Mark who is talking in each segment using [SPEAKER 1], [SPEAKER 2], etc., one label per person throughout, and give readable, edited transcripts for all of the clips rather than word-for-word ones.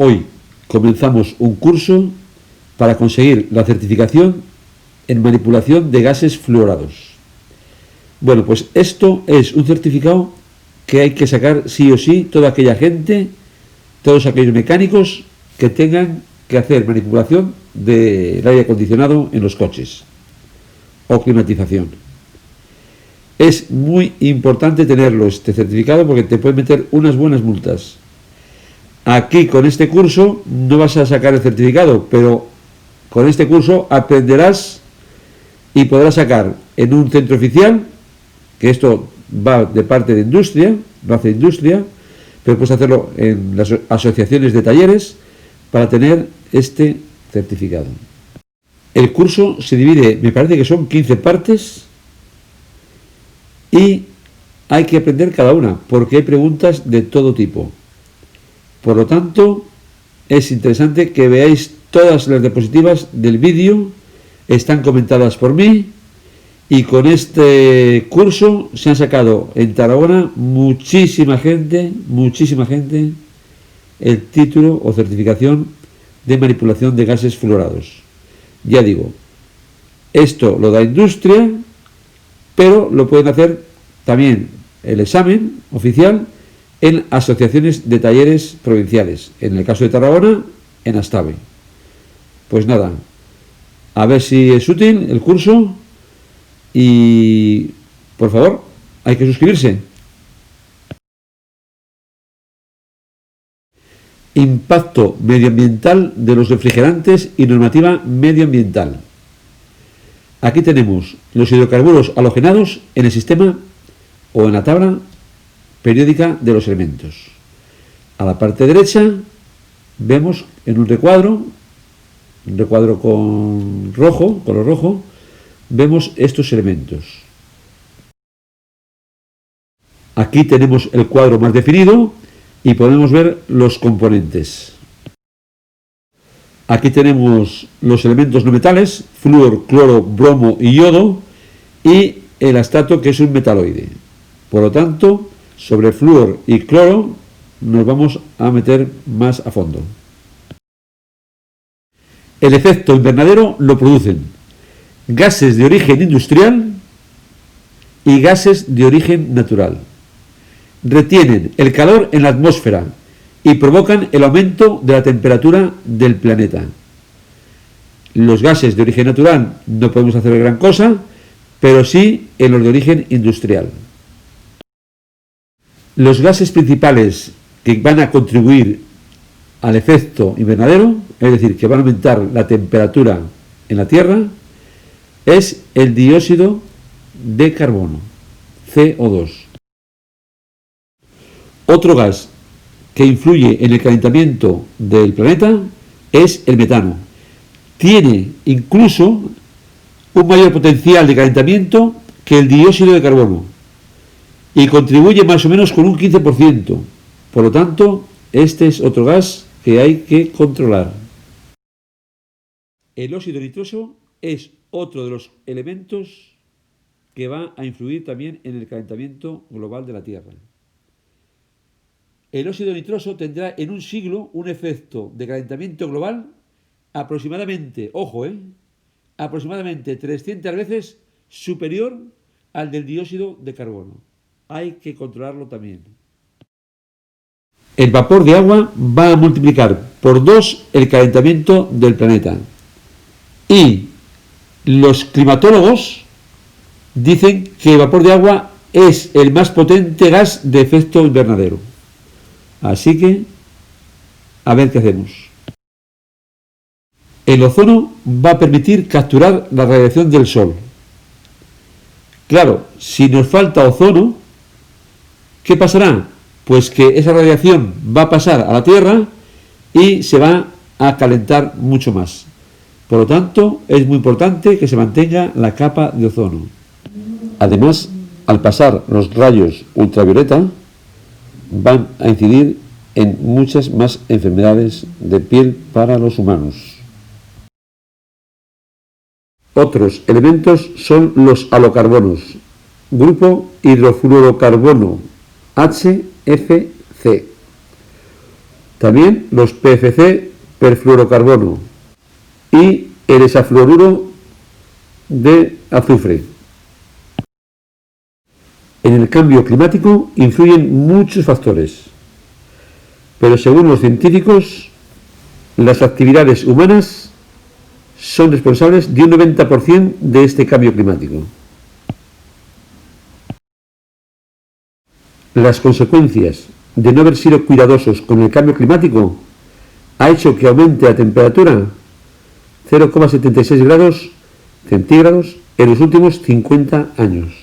[SPEAKER 1] Hoy comenzamos un curso para conseguir la certificación en manipulación de gases fluorados. Bueno, pues esto es un certificado que hay que sacar sí o sí toda aquella gente, todos aquellos mecánicos que tengan que hacer manipulación del aire acondicionado en los coches o climatización. Es muy importante tenerlo, este certificado, porque te pueden meter unas buenas multas. Aquí con este curso no vas a sacar el certificado, pero con este curso aprenderás y podrás sacar en un centro oficial, que esto va de parte de industria, lo hace industria, pero puedes hacerlo en las asociaciones de talleres para tener este certificado. El curso se divide, me parece que son 15 partes, y hay que aprender cada una, porque hay preguntas de todo tipo. Por lo tanto, es interesante que veáis todas las diapositivas del vídeo, están comentadas por mí, y con este curso se han sacado en Tarragona muchísima gente, el título o certificación de manipulación de gases fluorados. Ya digo, esto lo da industria, pero lo pueden hacer también el examen oficial en asociaciones de talleres provinciales. En el caso de Tarragona, en Astave. Pues nada, a ver si es útil el curso y, por favor, hay que suscribirse. Impacto medioambiental de los refrigerantes y normativa medioambiental. Aquí tenemos los hidrocarburos halogenados en el sistema o en la tabla periódica de los elementos. A la parte derecha vemos en un recuadro con rojo, color rojo, vemos estos elementos. Aquí tenemos el cuadro más definido y podemos ver los componentes. Aquí tenemos los elementos no metales, flúor, cloro, bromo y yodo, y el astato, que es un metaloide. Por lo tanto, sobre flúor y cloro nos vamos a meter más a fondo. El efecto invernadero lo producen gases de origen industrial y gases de origen natural. Retienen el calor en la atmósfera y provocan el aumento de la temperatura del planeta. Los gases de origen natural no podemos hacer gran cosa, pero sí en los de origen industrial. Los gases principales que van a contribuir al efecto invernadero, es decir, que van a aumentar la temperatura en la Tierra, es el dióxido de carbono, CO2. Otro gas que influye en el calentamiento del planeta es el metano. Tiene incluso un mayor potencial de calentamiento que el dióxido de carbono y contribuye más o menos con un 15%. Por lo tanto, este es otro gas que hay que controlar. El óxido nitroso es otro de los elementos que va a influir también en el calentamiento global de la Tierra. El óxido nitroso tendrá en un siglo un efecto de calentamiento global aproximadamente, aproximadamente 300 veces superior al del dióxido de carbono. Hay que controlarlo también. El vapor de agua va a multiplicar por 2 el calentamiento del planeta. Y los climatólogos dicen que el vapor de agua es el más potente gas de efecto invernadero. Así que, a ver qué hacemos. El ozono va a permitir capturar la radiación del Sol. Claro, si nos falta ozono, ¿qué pasará? Pues que esa radiación va a pasar a la Tierra y se va a calentar mucho más. Por lo tanto, es muy importante que se mantenga la capa de ozono. Además, al pasar los rayos ultravioleta, van a incidir en muchas más enfermedades de piel para los humanos. Otros elementos son los halocarbonos, grupo hidrofluorocarbono, HFC. También los PFC, perfluorocarbono, y el hexafluoruro de azufre. En el cambio climático influyen muchos factores, pero según los científicos, las actividades humanas son responsables de un 90% de este cambio climático. Las consecuencias de no haber sido cuidadosos con el cambio climático ha hecho que aumente la temperatura 0,76 grados centígrados en los últimos 50 años.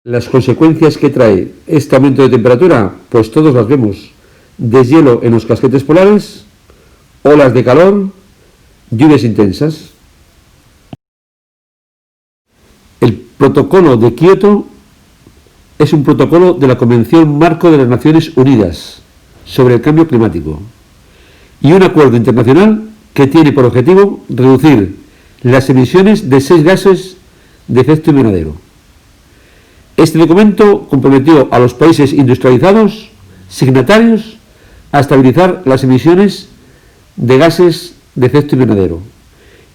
[SPEAKER 1] Las consecuencias que trae este aumento de temperatura, pues todos las vemos: deshielo en los casquetes polares, olas de calor, lluvias intensas. El protocolo de Kioto es un protocolo de la Convención Marco de las Naciones Unidas sobre el cambio climático y un acuerdo internacional que tiene por objetivo reducir las emisiones de 6 gases de efecto invernadero. Este documento comprometió a los países industrializados, signatarios, a estabilizar las emisiones de gases de efecto invernadero,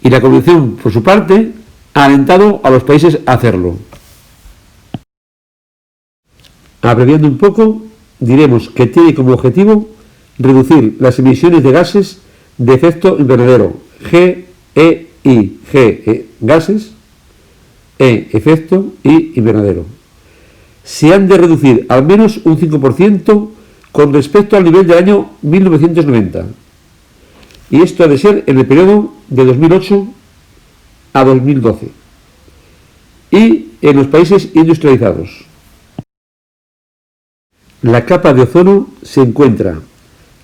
[SPEAKER 1] y la Convención, por su parte, ha alentado a los países a hacerlo. Abreviando un poco, diremos que tiene como objetivo reducir las emisiones de gases de efecto invernadero, gases, efecto y invernadero. Se han de reducir al menos un 5% con respecto al nivel del año 1990. Y esto ha de ser en el periodo de 2008 a 2012. Y en los países industrializados. La capa de ozono se encuentra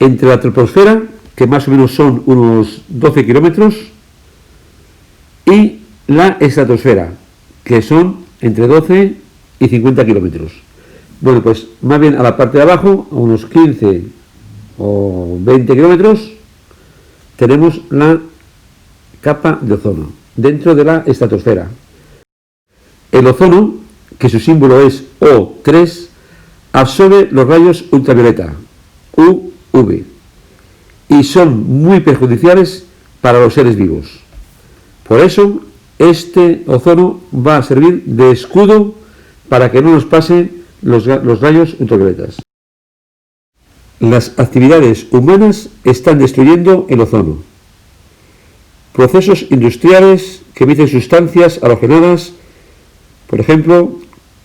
[SPEAKER 1] entre la troposfera, que más o menos son unos 12 kilómetros, y la estratosfera, que son entre 12 y 50 kilómetros. Bueno, pues más bien a la parte de abajo, a unos 15 o 20 kilómetros, tenemos la capa de ozono, dentro de la estratosfera. El ozono, que su símbolo es O3, absorbe los rayos ultravioleta, UV, y son muy perjudiciales para los seres vivos. Por eso, este ozono va a servir de escudo para que no nos pase los rayos ultravioletas. Las actividades humanas están destruyendo el ozono. Procesos industriales que emiten sustancias halogenadas, por ejemplo,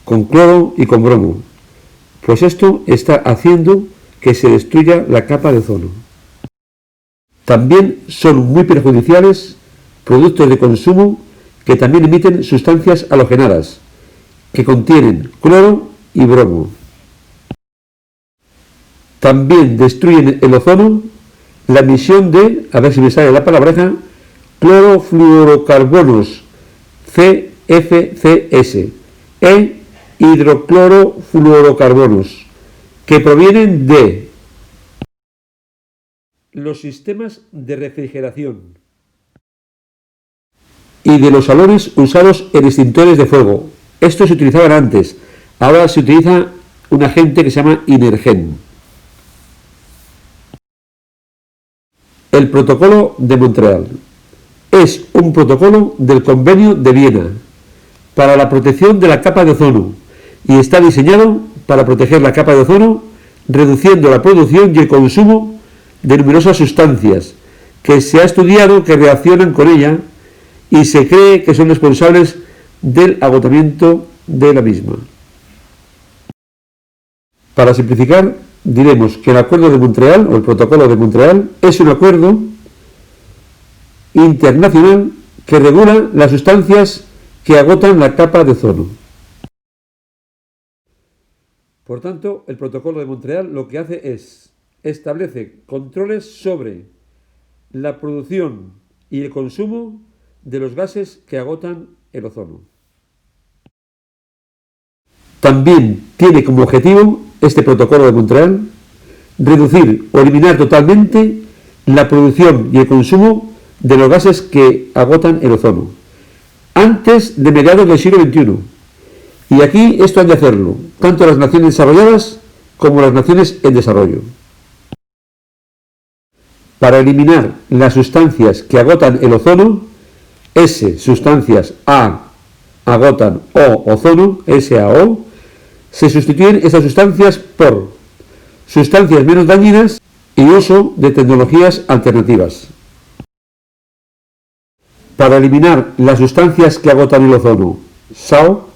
[SPEAKER 1] con cloro y con bromo, pues esto está haciendo que se destruya la capa de ozono. También son muy perjudiciales productos de consumo que también emiten sustancias halogenadas, que contienen cloro y bromo. También destruyen el ozono la emisión de, a ver si me sale la palabreja, clorofluorocarbonos, CFCs, e hidroclorofluorocarbonos, que provienen de los sistemas de refrigeración y de los salones usados en extintores de fuego. Estos se utilizaban antes, ahora se utiliza un agente que se llama Inergen. El Protocolo de Montreal es un protocolo del Convenio de Viena para la protección de la capa de ozono y está diseñado para proteger la capa de ozono, reduciendo la producción y el consumo de numerosas sustancias que se ha estudiado que reaccionan con ella y se cree que son responsables del agotamiento de la misma. Para simplificar, diremos que el Acuerdo de Montreal, o el Protocolo de Montreal, es un acuerdo internacional que regula las sustancias que agotan la capa de ozono. Por tanto, el Protocolo de Montreal lo que hace es establece controles sobre la producción y el consumo de los gases que agotan el ozono. También tiene como objetivo este Protocolo de Montreal reducir o eliminar totalmente la producción y el consumo de los gases que agotan el ozono antes de mediados del siglo XXI. Y aquí esto han de hacerlo tanto las naciones desarrolladas como las naciones en desarrollo. Para eliminar las sustancias que agotan el ozono, S, sustancias, A, agotan, O, ozono, SAO, se sustituyen estas sustancias por sustancias menos dañinas y uso de tecnologías alternativas. Para eliminar las sustancias que agotan el ozono, SAO,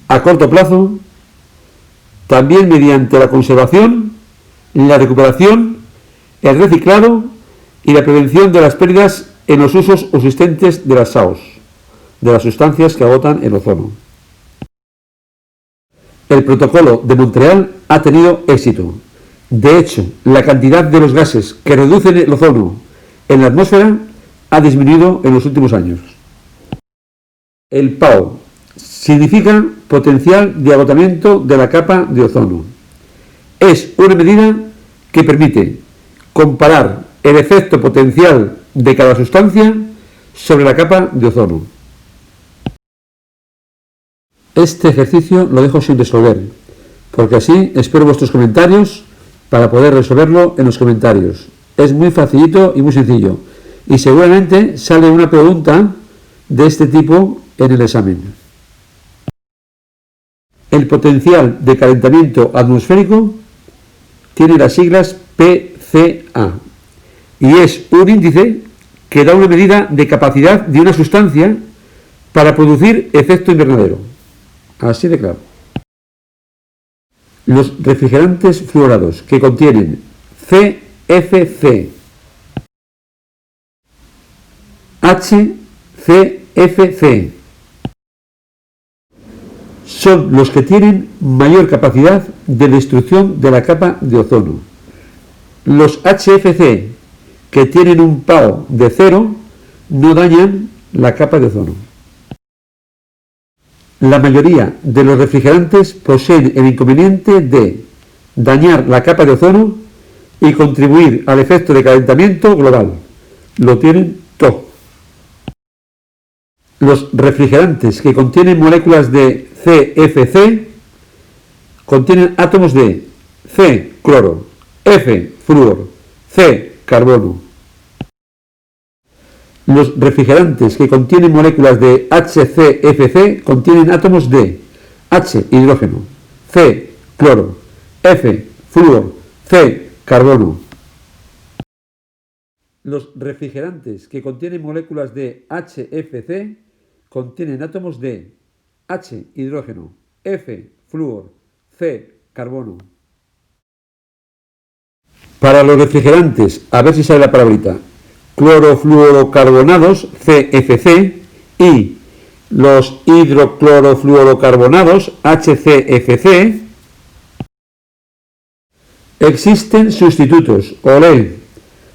[SPEAKER 1] a corto plazo, también mediante la conservación, la recuperación, el reciclado y la prevención de las pérdidas en los usos existentes de las SAOs, de las sustancias que agotan el ozono. El protocolo de Montreal ha tenido éxito. De hecho, la cantidad de los gases que reducen el ozono en la atmósfera ha disminuido en los últimos años. El PAO significa potencial de agotamiento de la capa de ozono. Es una medida que permite comparar el efecto potencial de cada sustancia sobre la capa de ozono. Este ejercicio lo dejo sin resolver, porque así espero vuestros comentarios para poder resolverlo en los comentarios. Es muy facilito y muy sencillo, y seguramente sale una pregunta de este tipo en el examen. El potencial de calentamiento atmosférico tiene las siglas PCA y es un índice que da una medida de capacidad de una sustancia para producir efecto invernadero. Así de claro. Los refrigerantes fluorados que contienen CFC, HCFC, son los que tienen mayor capacidad de destrucción de la capa de ozono. Los HFC, que tienen un PAO de 0, no dañan la capa de ozono. La mayoría de los refrigerantes poseen el inconveniente de dañar la capa de ozono y contribuir al efecto de calentamiento global. Lo tienen todo. Los refrigerantes que contienen moléculas de CFC contienen átomos de C, cloro, F, flúor, C, carbono. Los refrigerantes que contienen moléculas de HCFC contienen átomos de H, hidrógeno, C, cloro, F, flúor, C, carbono. Los refrigerantes que contienen moléculas de HFC contienen átomos de H, hidrógeno, F, flúor, C, carbono. Para los refrigerantes, a ver si sale la palabrita, clorofluorocarbonados, CFC, y los hidroclorofluorocarbonados, HCFC, existen sustitutos, olé.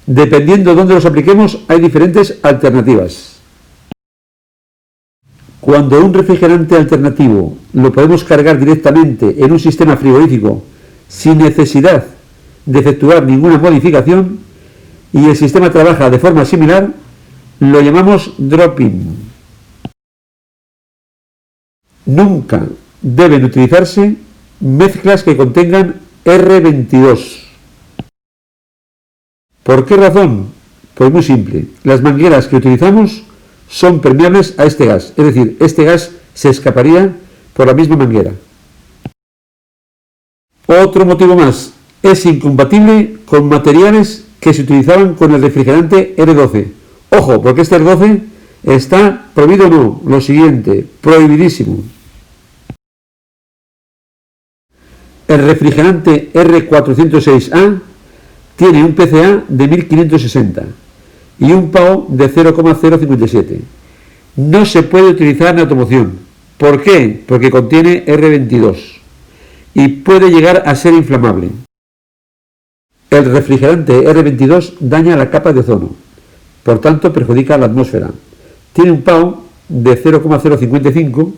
[SPEAKER 1] Dependiendo de dónde los apliquemos, hay diferentes alternativas. Cuando un refrigerante alternativo lo podemos cargar directamente en un sistema frigorífico sin necesidad de efectuar ninguna modificación y el sistema trabaja de forma similar, lo llamamos drop-in. Nunca deben utilizarse mezclas que contengan R22. ¿Por qué razón? Pues muy simple. Las mangueras que utilizamos son permeables a este gas, es decir, este gas se escaparía por la misma manguera. Otro motivo más, es incompatible con materiales que se utilizaban con el refrigerante R12. Ojo, porque este R12 está prohibido o no, lo siguiente, prohibidísimo. El refrigerante R406A tiene un PCA de 1560 y un PAO de 0,057. No se puede utilizar en automoción. ¿Por qué? Porque contiene R22 y puede llegar a ser inflamable. El refrigerante R22 daña la capa de ozono, por tanto perjudica a la atmósfera. Tiene un PAO de 0,055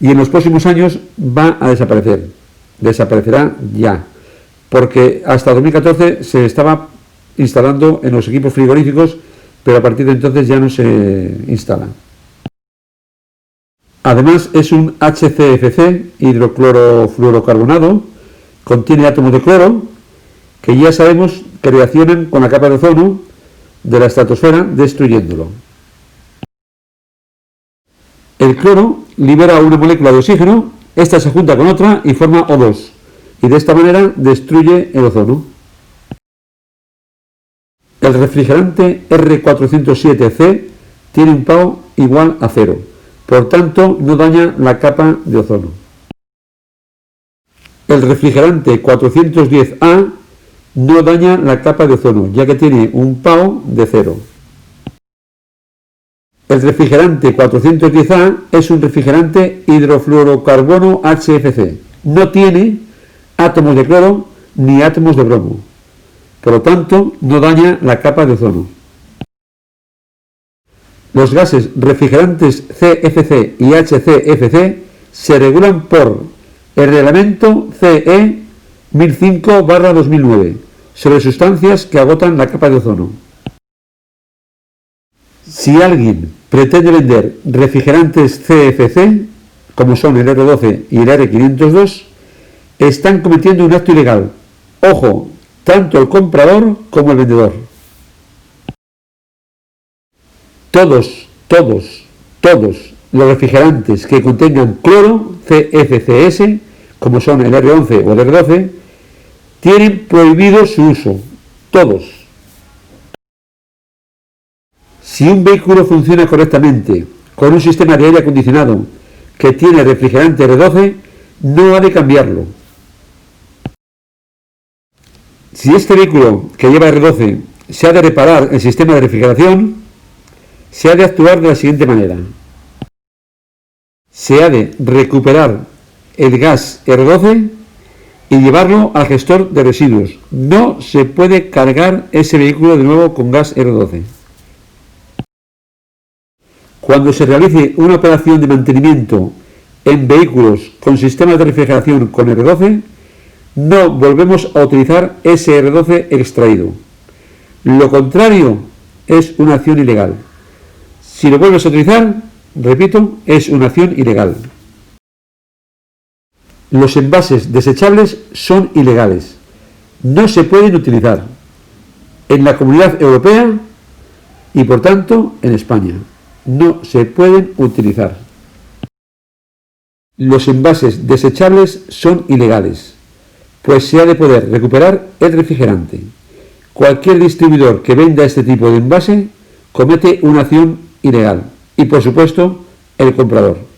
[SPEAKER 1] y en los próximos años va a desaparecer. Desaparecerá ya, porque hasta 2014 se estaba instalando en los equipos frigoríficos, pero a partir de entonces ya no se instala. Además es un HCFC, hidroclorofluorocarbonado, contiene átomos de cloro, que ya sabemos que reaccionan con la capa de ozono de la estratosfera, destruyéndolo. El cloro libera una molécula de oxígeno, esta se junta con otra y forma O2, y de esta manera destruye el ozono. El refrigerante R407C tiene un pH igual a 0, por tanto no daña la capa de ozono. El refrigerante 410A no daña la capa de ozono, ya que tiene un pH de 0. El refrigerante 410A es un refrigerante hidrofluorocarbono HFC. No tiene átomos de cloro ni átomos de bromo. Por lo tanto, no daña la capa de ozono. Los gases refrigerantes CFC y HCFC se regulan por el reglamento CE 1005/2009 sobre sustancias que agotan la capa de ozono. Si alguien pretende vender refrigerantes CFC, como son el R12 y el R502, están cometiendo un acto ilegal. Ojo, tanto el comprador como el vendedor. Todos los refrigerantes que contengan cloro, CFCS, como son el R11 o el R12, tienen prohibido su uso. Todos. Si un vehículo funciona correctamente con un sistema de aire acondicionado que tiene refrigerante R12, no ha de cambiarlo. Si este vehículo que lleva R12 se ha de reparar el sistema de refrigeración, se ha de actuar de la siguiente manera. Se ha de recuperar el gas R12 y llevarlo al gestor de residuos. No se puede cargar ese vehículo de nuevo con gas R12. Cuando se realice una operación de mantenimiento en vehículos con sistemas de refrigeración con R12, no volvemos a utilizar ese R12 extraído. Lo contrario es una acción ilegal. Si lo vuelves a utilizar, repito, es una acción ilegal. Los envases desechables son ilegales. No se pueden utilizar en la Comunidad Europea y por tanto en España. No se pueden utilizar. Los envases desechables son ilegales, pues se ha de poder recuperar el refrigerante. Cualquier distribuidor que venda este tipo de envase comete una acción ilegal y, por supuesto, el comprador.